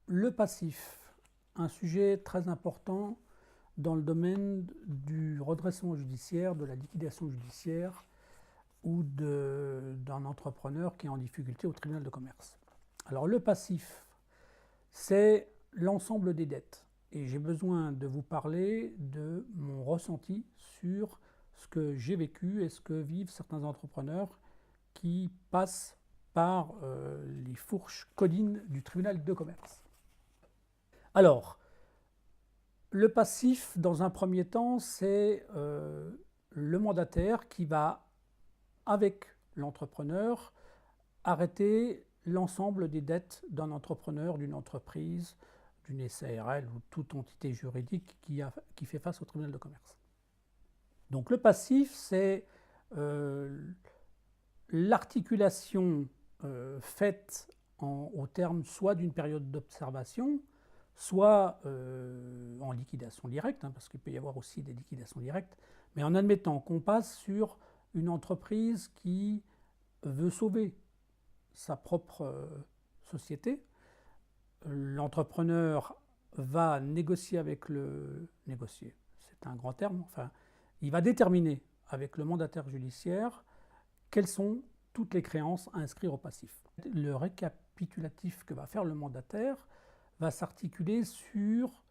Le passif, un sujet très important dans le domaine du redressement judiciaire, de la liquidation judiciaire ou d'un entrepreneur qui est en difficulté au tribunal de commerce. Alors le passif, c'est l'ensemble des dettes. Et j'ai besoin de vous parler de mon ressenti sur ce que j'ai vécu et ce que vivent certains entrepreneurs qui passent par les fourches codines du tribunal de commerce. Alors, le passif, dans un premier temps, c'est le mandataire qui va, avec l'entrepreneur, arrêter l'ensemble des dettes d'un entrepreneur, d'une entreprise, d'une SARL ou toute entité juridique qui fait face au tribunal de commerce. Donc le passif, c'est l'articulation faite au terme soit d'une période d'observation, soit en liquidation directe, parce qu'il peut y avoir aussi des liquidations directes, mais en admettant qu'on passe sur une entreprise qui veut sauver sa propre société, l'entrepreneur va négocier avec le... négocier, c'est un grand terme, enfin, il va déterminer avec le mandataire judiciaire quelles sont toutes les créances à inscrire au passif. Le récapitulatif que va faire le mandataire va s'articuler sur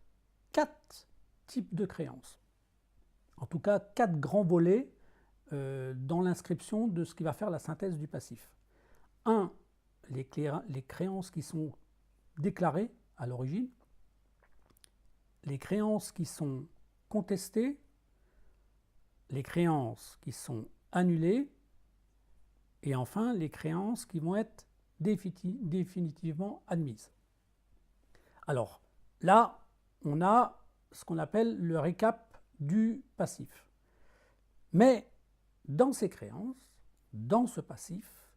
4 types de créances. En tout cas, 4 grands volets dans l'inscription de ce qui va faire la synthèse du passif. 1. Les créances qui sont déclarées à l'origine, les créances qui sont contestées, les créances qui sont annulées, et enfin les créances qui vont être définitivement admises. Alors là, on a ce qu'on appelle le récap du passif. Mais dans ces créances, dans ce passif,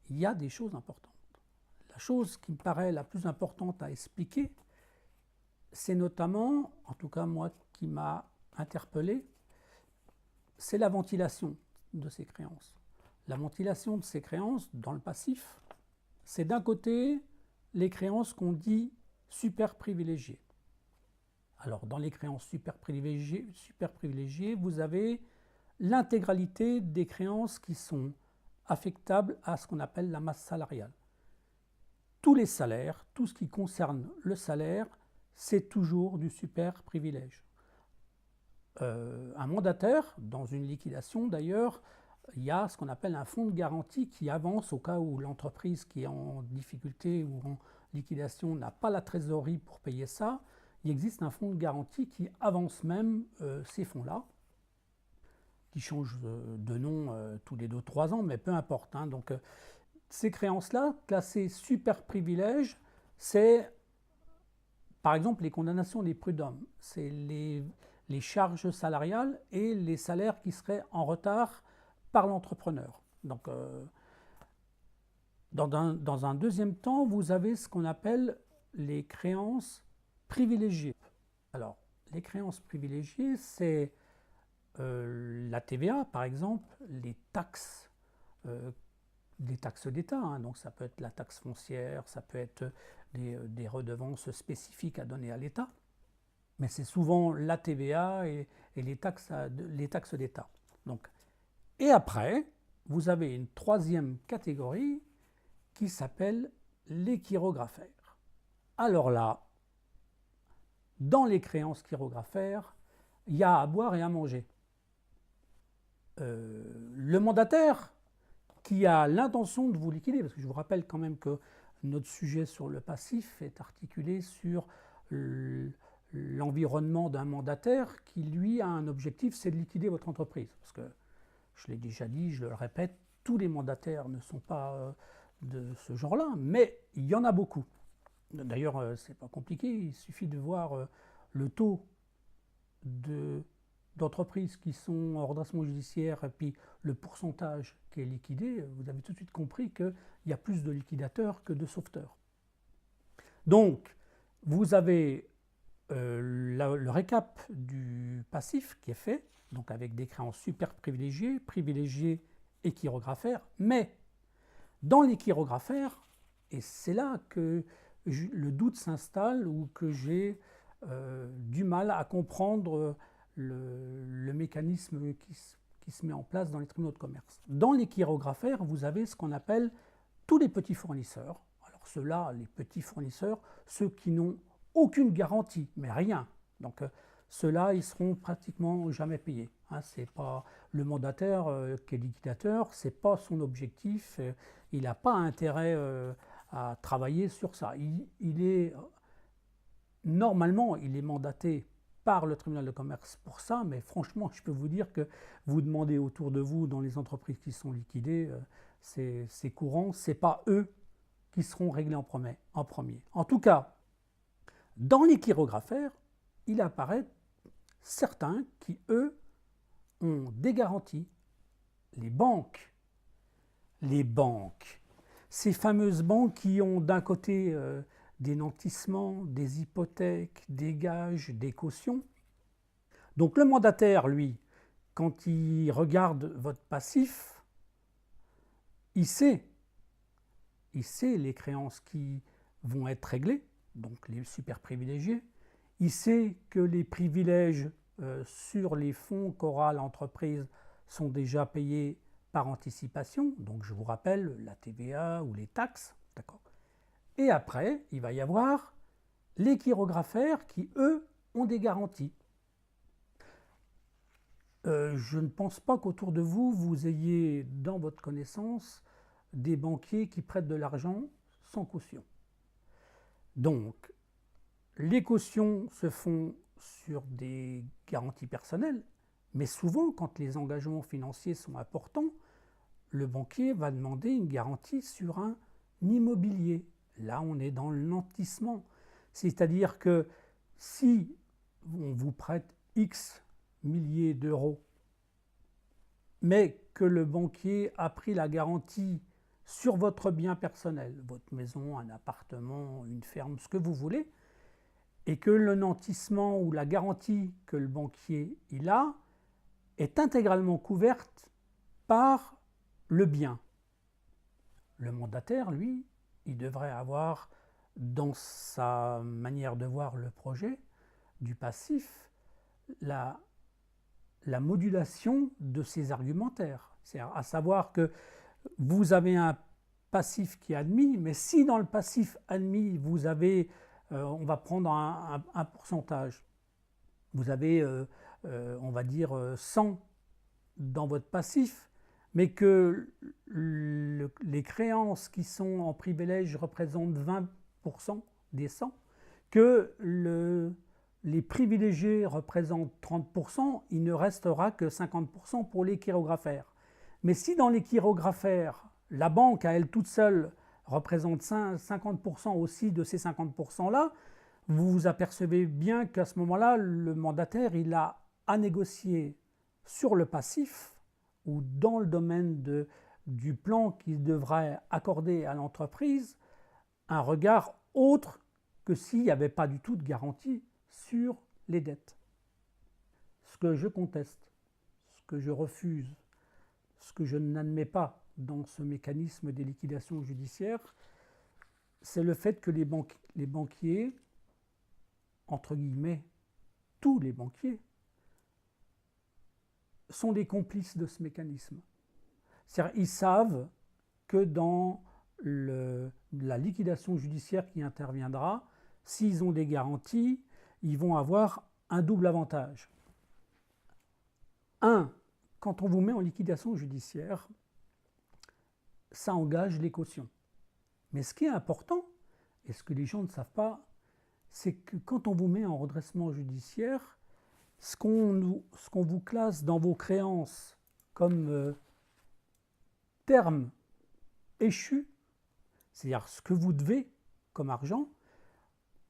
il y a des choses importantes. La chose qui me paraît la plus importante à expliquer, c'est notamment, en tout cas moi qui m'a interpellé, c'est la ventilation de ces créances. La ventilation de ces créances dans le passif, c'est d'un côté les créances qu'on dit super privilégiées. Alors dans les créances super privilégiées, vous avez l'intégralité des créances qui sont affectables à ce qu'on appelle la masse salariale. Tous les salaires, tout ce qui concerne le salaire, c'est toujours du super privilège. Un mandataire, dans une liquidation d'ailleurs, il y a ce qu'on appelle un fonds de garantie qui avance au cas où l'entreprise qui est en difficulté ou en liquidation n'a pas la trésorerie pour payer ça. Il existe un fonds de garantie qui avance même ces fonds-là, qui change de nom tous les 2-3 ans, mais peu importe. Hein. Donc, ces créances-là, classées super privilèges, c'est par exemple les condamnations des prud'hommes. C'est les charges salariales et les salaires qui seraient en retard par l'entrepreneur. Donc, dans un deuxième temps, vous avez ce qu'on appelle les créances privilégiées. Alors, les créances privilégiées, c'est la TVA, par exemple, les taxes d'État, hein, donc ça peut être la taxe foncière, ça peut être des redevances spécifiques à donner à l'État, mais c'est souvent la TVA et les taxes d'État. Donc, et après, vous avez une troisième catégorie qui s'appelle les chirographaires. Alors là, dans les créances chirographaires, il y a à boire et à manger. Le mandataire qui a l'intention de vous liquider, parce que je vous rappelle quand même que notre sujet sur le passif est articulé sur l'environnement d'un mandataire qui, lui, a un objectif, c'est de liquider votre entreprise. Parce que, je l'ai déjà dit, je le répète, tous les mandataires ne sont pas de ce genre-là, mais il y en a beaucoup. D'ailleurs, c'est pas compliqué, il suffit de voir le taux d'entreprises qui sont en redressement judiciaire et puis le pourcentage qui est liquidé, vous avez tout de suite compris qu'il y a plus de liquidateurs que de sauveteurs. Donc, vous avez le récap du passif qui est fait, donc avec des créances super privilégiées et chirographaires, mais dans les chirographaires, et c'est là que le doute s'installe ou que j'ai du mal à comprendre le mécanisme qui se met en place dans les tribunaux de commerce. Dans les chirographaires, vous avez ce qu'on appelle tous les petits fournisseurs. Alors ceux-là, les petits fournisseurs, ceux qui n'ont aucune garantie, mais rien. Donc ceux-là, ils seront pratiquement jamais payés. Hein, c'est pas le mandataire qui est liquidateur, c'est pas son objectif. Il n'a pas intérêt à travailler sur ça. Il est normalement, il est mandaté par le tribunal de commerce pour ça, mais franchement, je peux vous dire que vous demandez autour de vous dans les entreprises qui sont liquidées, c'est courant, c'est pas eux qui seront réglés en premier. En tout cas, dans les chirographaires, il apparaît certains qui, eux, ont des garanties. Les banques, ces fameuses banques qui ont d'un côté des nantissements, des hypothèques, des gages, des cautions. Donc le mandataire, lui, quand il regarde votre passif, il sait les créances qui vont être réglées, donc les super privilégiés. Il sait que les privilèges sur les fonds qu'aura l'entreprise sont déjà payés par anticipation, donc je vous rappelle la TVA ou les taxes, d'accord. Et après, il va y avoir les chirographaires qui, eux, ont des garanties. Je ne pense pas qu'autour de vous, vous ayez dans votre connaissance des banquiers qui prêtent de l'argent sans caution. Donc, les cautions se font sur des garanties personnelles, mais souvent, quand les engagements financiers sont importants, le banquier va demander une garantie sur un immobilier. Là, on est dans le nantissement. C'est-à-dire que si on vous prête X milliers d'euros, mais que le banquier a pris la garantie sur votre bien personnel, votre maison, un appartement, une ferme, ce que vous voulez, et que le nantissement ou la garantie que le banquier il a est intégralement couverte par le bien. Le mandataire, lui, il devrait avoir dans sa manière de voir le projet du passif la modulation de ses argumentaires. C'est-à-dire à savoir que vous avez un passif qui est admis, mais si dans le passif admis, vous avez, on va prendre un pourcentage, vous avez, on va dire, 100 dans votre passif, mais que les créances qui sont en privilège représentent 20% des 100, que les privilégiés représentent 30%, il ne restera que 50% pour les chirographaires. Mais si dans les chirographaires, la banque à elle toute seule représente 50% aussi de ces 50%-là, vous vous apercevez bien qu'à ce moment-là, le mandataire, il a à négocier sur le passif ou dans le domaine du plan qu'il devrait accorder à l'entreprise un regard autre que s'il n'y avait pas du tout de garantie sur les dettes. Ce que je conteste, ce que je refuse, ce que je n'admets pas dans ce mécanisme des liquidations judiciaires, c'est le fait que les banquiers, entre guillemets, tous les banquiers, sont des complices de ce mécanisme. C'est-à-dire, ils savent que dans la liquidation judiciaire qui interviendra, s'ils ont des garanties, ils vont avoir un double avantage. Un, quand on vous met en liquidation judiciaire, ça engage les cautions. Mais ce qui est important, et ce que les gens ne savent pas, c'est que quand on vous met en redressement judiciaire, ce qu'on vous classe dans vos créances comme terme échu, c'est-à-dire ce que vous devez comme argent,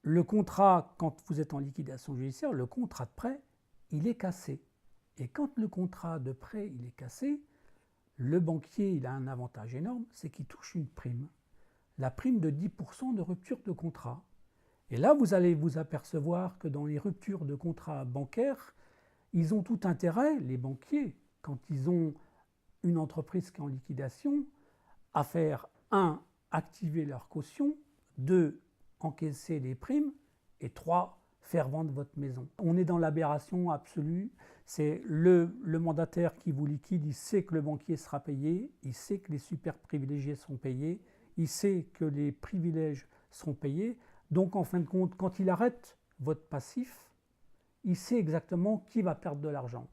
le contrat, quand vous êtes en liquidation judiciaire, le contrat de prêt, il est cassé. Et quand le contrat de prêt il est cassé, le banquier il a un avantage énorme, c'est qu'il touche une prime. La prime de 10% de rupture de contrat. Et là, vous allez vous apercevoir que dans les ruptures de contrat bancaires, ils ont tout intérêt, les banquiers, quand ils ont une entreprise qui est en liquidation, à faire 1. Activer leur caution, 2. encaisser des primes, et 3, faire vendre votre maison. On est dans l'aberration absolue. C'est le mandataire qui vous liquide, il sait que le banquier sera payé, il sait que les super privilégiés seront payés, il sait que les privilèges seront payés. Donc en fin de compte, quand il arrête votre passif, il sait exactement qui va perdre de l'argent.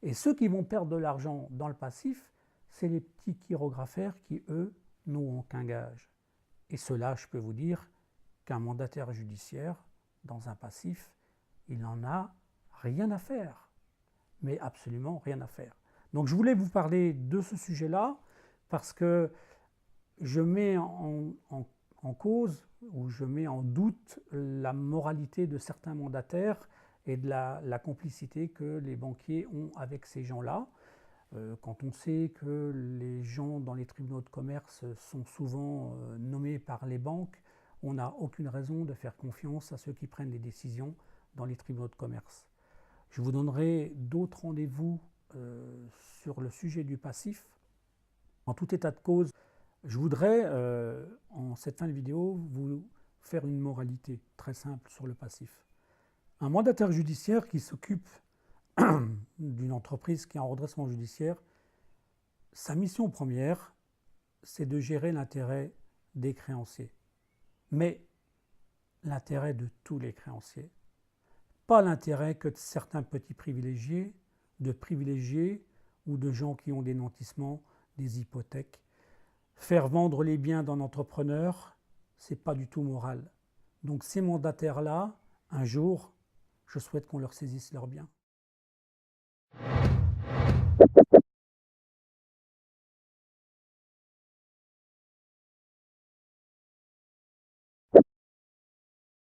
Et ceux qui vont perdre de l'argent dans le passif, c'est les petits chirographaires qui, eux, n'ont qu'un gage. Et cela, je peux vous dire qu'un mandataire judiciaire, dans un passif, il n'en a rien à faire. Mais absolument rien à faire. Donc je voulais vous parler de ce sujet-là parce que je mets en cause ou je mets en doute la moralité de certains mandataires et de la complicité que les banquiers ont avec ces gens-là. Quand on sait que les gens dans les tribunaux de commerce sont souvent nommés par les banques, on n'a aucune raison de faire confiance à ceux qui prennent les décisions dans les tribunaux de commerce. Je vous donnerai d'autres rendez-vous sur le sujet du passif. En tout état de cause, je voudrais, en cette fin de vidéo, vous faire une moralité très simple sur le passif. Un mandataire judiciaire qui s'occupe d'une entreprise qui est en redressement judiciaire, sa mission première, c'est de gérer l'intérêt des créanciers. Mais l'intérêt de tous les créanciers. Pas l'intérêt que de certains petits privilégiés, de privilégiés ou de gens qui ont des nantissements, des hypothèques. Faire vendre les biens d'un entrepreneur, c'est pas du tout moral. Donc ces mandataires-là, un jour, je souhaite qu'on leur saisisse leurs biens.